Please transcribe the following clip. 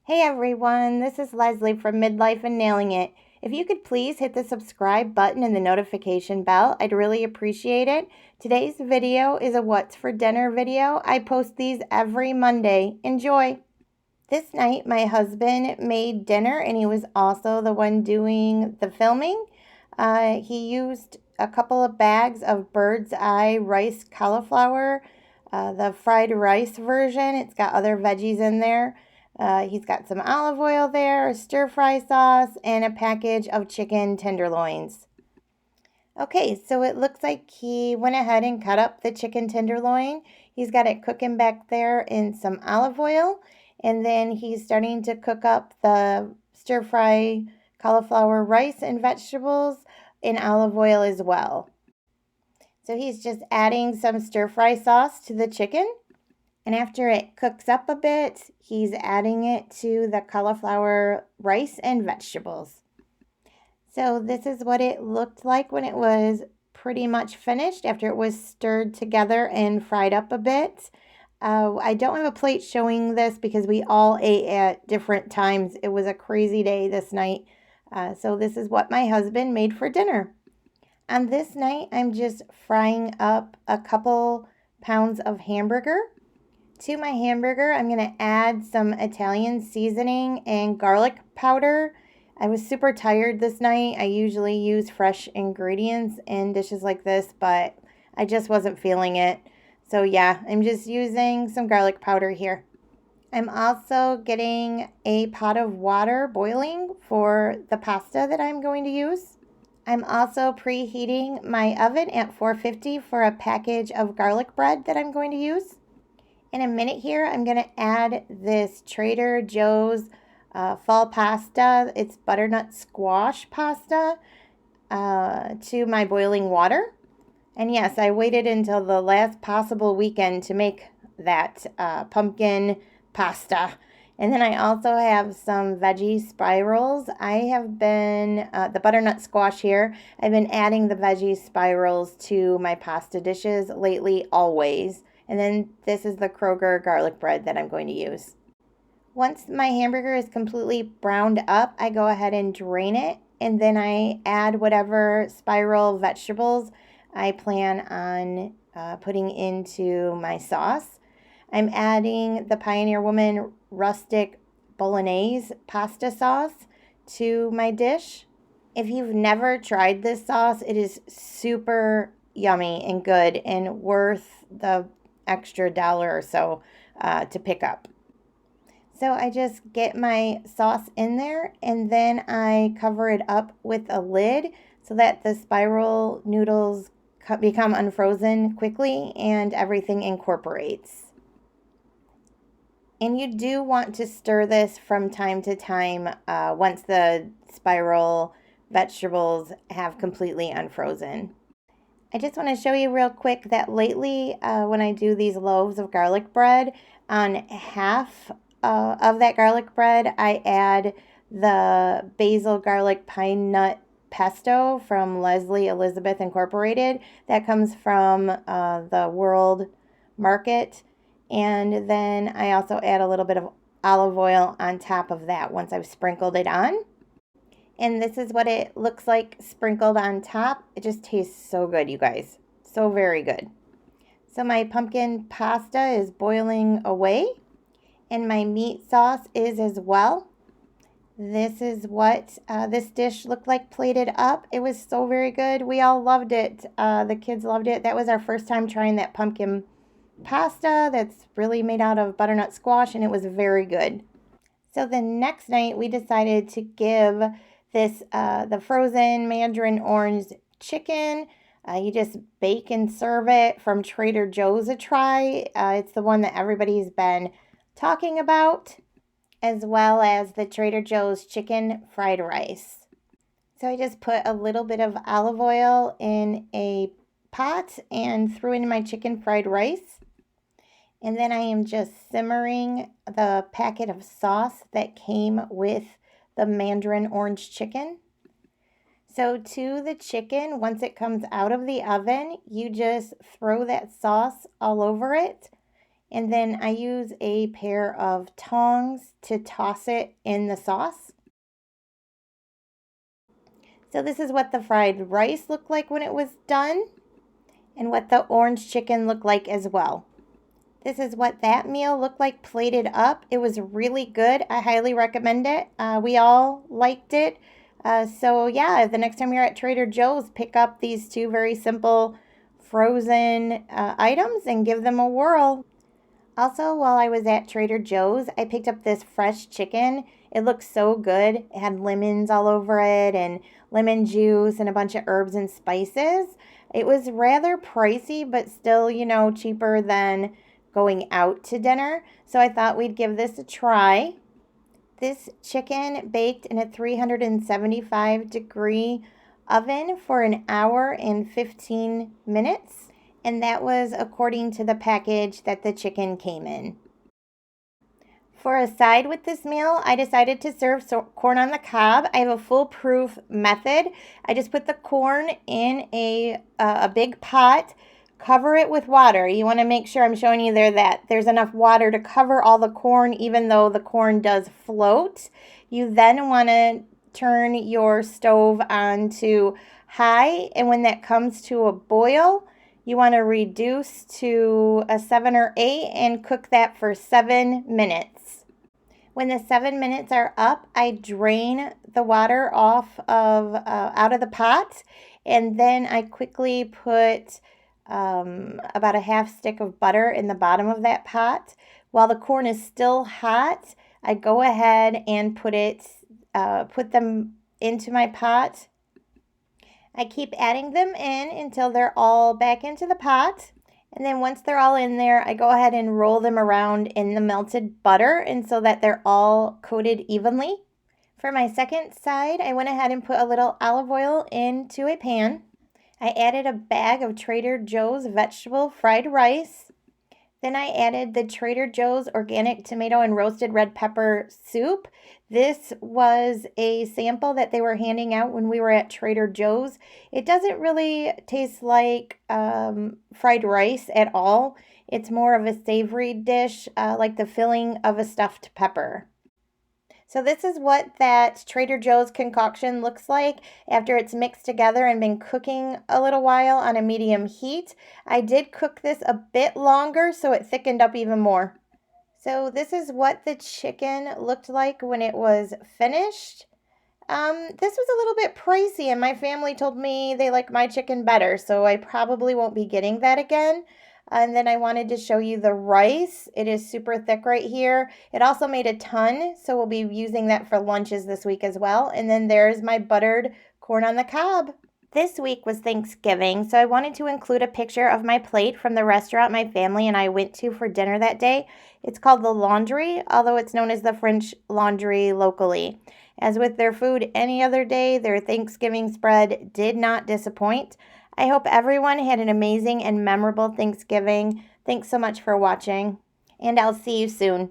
Hey everyone, this is Leslie from Midlife and Nailing It. If you could please hit the subscribe button and the notification bell, I'd really appreciate it. Today's video is a what's for dinner video. I post these every Monday. Enjoy! This night my husband made dinner and he was also the one doing the filming. He used a couple of bags of Bird's Eye rice cauliflower, the fried rice version. It's got other veggies in there. He's got some olive oil there, a stir-fry sauce, and a package of chicken tenderloins. Okay, so it looks like he went ahead and cut up the chicken tenderloin. He's got it cooking back there in some olive oil, and then he's starting to cook up the stir-fry cauliflower rice and vegetables in olive oil as well. So he's just adding some stir-fry sauce to the chicken. And after it cooks up a bit, he's adding it to the cauliflower rice and vegetables. So this is what it looked like when it was pretty much finished after it was stirred together and fried up a bit. I don't have a plate showing this because we all ate at different times. It was a crazy day this night. So this is what my husband made for dinner. On this night, I'm just frying up a couple pounds of hamburger. To my hamburger, I'm going to add some Italian seasoning and garlic powder. I was super tired this night. I usually use fresh ingredients in dishes like this, but I just wasn't feeling it. So yeah, I'm just using some garlic powder here. I'm also getting a pot of water boiling for the pasta that I'm going to use. I'm also preheating my oven at 450 for a package of garlic bread that I'm going to use. In a minute here, I'm going to add this Trader Joe's fall pasta. It's butternut squash pasta to my boiling water. And yes, I waited until the last possible weekend to make that pumpkin pasta. And then I also have some veggie spirals. I have been, the butternut squash here, I've been adding the veggie spirals to my pasta dishes lately, always. And then this is the Kroger garlic bread that I'm going to use. Once my hamburger is completely browned up, I go ahead and drain it. And then I add whatever spiral vegetables I plan on putting into my sauce. I'm adding the Pioneer Woman rustic bolognese pasta sauce to my dish. If you've never tried this sauce, it is super yummy and good and worth the extra $1 or so to pick up. So I just get my sauce in there and then I cover it up with a lid so that the spiral noodles become unfrozen quickly and everything incorporates. And you do want to stir this from time to time once the spiral vegetables have completely unfrozen. I just want to show you real quick that lately when I do these loaves of garlic bread, on half of that garlic bread, I add the basil garlic pine nut pesto from Leslie Elizabeth Incorporated. That comes from the World Market. And then I also add a little bit of olive oil on top of that once I've sprinkled it on. And this is what it looks like sprinkled on top. It just tastes so good, you guys. So very good. So my pumpkin pasta is boiling away. And my meat sauce is as well. This is what this dish looked like plated up. It was so very good. We all loved it. The kids loved it. That was our first time trying that pumpkin pasta that's really made out of butternut squash, and it was very good. So the next night we decided to give this the frozen mandarin orange chicken. You just bake and serve it from Trader Joe's a try. It's the one that everybody's been talking about, as well as the Trader Joe's chicken fried rice. So I just put a little bit of olive oil in a pot and threw in my chicken fried rice. And then I am just simmering the packet of sauce that came with the mandarin orange chicken. So to the chicken, once it comes out of the oven, you just throw that sauce all over it And then I use a pair of tongs to toss it in the sauce. So this is what the fried rice looked like when it was done, and what the orange chicken looked like as well. This is what that meal looked like plated up. It was really good. I highly recommend it. We all liked it. So yeah, the next time you're at Trader Joe's, pick up these two very simple frozen items and give them a whirl. Also, while I was at Trader Joe's, I picked up this fresh chicken. It looked so good. It had lemons all over it and lemon juice and a bunch of herbs and spices. It was rather pricey, but still, cheaper than going out to dinner. So I thought we'd give this a try. This chicken baked in a 375-degree oven for an hour and 15 minutes. And that was according to the package that the chicken came in. For a side with this meal, I decided to serve corn on the cob. I have a foolproof method. I just put the corn in a big pot, cover it with water. You want to make sure I'm showing you there that there's enough water to cover all the corn, even though the corn does float. You then want to turn your stove on to high, and when that comes to a boil, you want to reduce to a 7 or 8 and cook that for 7 minutes. When the 7 minutes are up, I drain the water off of out of the pot, and then I quickly put about a half stick of butter in the bottom of that pot. While the corn is still hot, I go ahead and put them into my pot. I keep adding them in until they're all back into the pot. And then once they're all in there, I go ahead and roll them around in the melted butter and so that they're all coated evenly. For my second side, I went ahead and put a little olive oil into a pan. I added a bag of Trader Joe's vegetable fried rice. Then I added the Trader Joe's organic tomato and roasted red pepper soup. This was a sample that they were handing out when we were at Trader Joe's. It doesn't really taste like fried rice at all. It's more of a savory dish, like the filling of a stuffed pepper. So this is what that Trader Joe's concoction looks like after it's mixed together and been cooking a little while on a medium heat. I did cook this a bit longer, so it thickened up even more. So this is what the chicken looked like when it was finished. This was a little bit pricey, and my family told me they like my chicken better, so I probably won't be getting that again. And then I wanted to show you the rice. It is super thick right here. It also made a ton, so we'll be using that for lunches this week as well. And then there's my buttered corn on the cob. This week was Thanksgiving, so I wanted to include a picture of my plate from the restaurant my family and I went to for dinner that day. It's called The Laundry, although it's known as the French Laundry locally. As with their food any other day, their Thanksgiving spread did not disappoint. I hope everyone had an amazing and memorable Thanksgiving. Thanks so much for watching, and I'll see you soon.